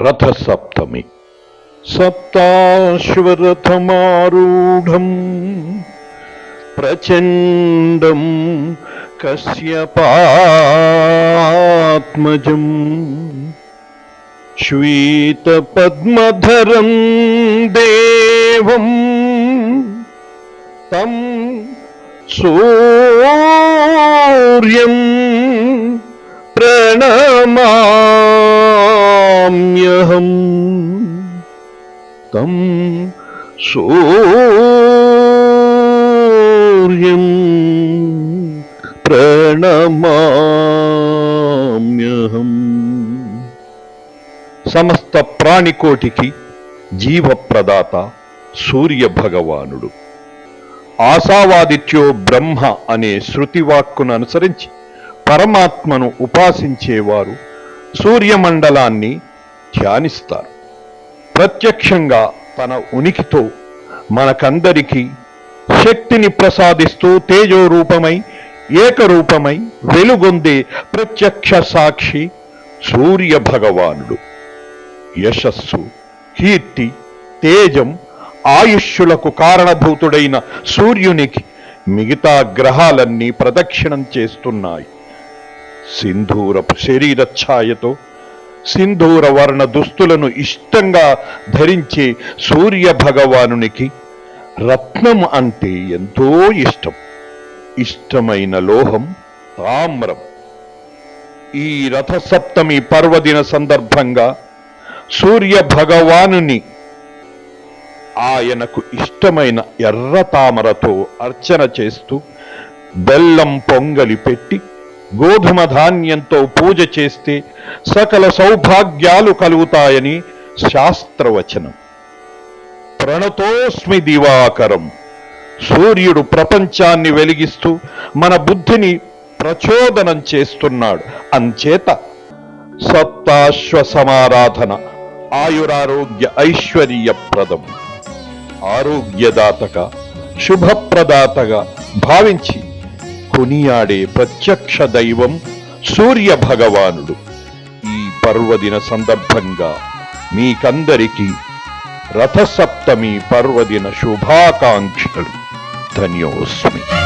రథసప్తమి. సప్తాశ్వరథమారూఢం ప్రచండం కశ్యపాత్మజం శ్వేతపద్మధరం దేవం తం సూర్యం ప్రణమామ్యహం తం సూర్యం ప్రణమామ్యహం. సమస్త ప్రాణికోటికి జీవప్రదాత సూర్య భగవానుడు. ఆశావాదిత్యో బ్రహ్మ అనే శృతివాక్కును అనుసరించి పరమాత్మను ఉపాసించేవారు సూర్యమండలాన్ని ధ్యానిస్తారు. ప్రత్యక్షంగా తన ఉనికితో మనకందరికీ శక్తిని ప్రసాదిస్తూ తేజోరూపమై ఏకరూపమై వెలుగొందే ప్రత్యక్ష సాక్షి సూర్య భగవానుడు. యశస్సు, కీర్తి, తేజం, ఆయుష్యులకు కారణభూతుడైన సూర్యునికి మిగతా గ్రహాలన్నీ ప్రదక్షిణం చేస్తున్నాయి. సింధూరపు శరీర ఛాయతో సింధూర వర్ణ దుస్తులను ఇష్టంగా ధరించే సూర్య భగవానునికి రత్నం అంటే ఎంతో ఇష్టం. ఇష్టమైన లోహం తామ్రం. ఈ రథసప్తమి పర్వదిన సందర్భంగా సూర్య భగవానుని ఆయనకు ఇష్టమైన ఎర్ర తామరతో అర్చన చేస్తూ బెల్లం పొంగలి పెట్టి గోధుమ ధాన్యంతో పూజ చేస్తే సకల సౌభాగ్యాలు కలుగుతాయని శాస్త్రవచనం. ప్రణతోస్మి దివాకరం. సూర్యుడు ప్రపంచాన్ని వెలిగిస్తూ మన బుద్ధిని ప్రచోదనం చేస్తున్నాడు. అంచేత సప్తాశ్వ సమారాధన ఆయురారోగ్య ఐశ్వర్యప్రదం. ఆరోగ్యదాతగా శుభప్రదాతగా భావించి కొనియాడే ప్రత్యక్ష దైవం సూర్య భగవానుడు. ఈ పర్వదిన సందర్భంగా మీకందరికీ రథసప్తమి పర్వదిన శుభాకాంక్షలు. ధన్యోస్మి.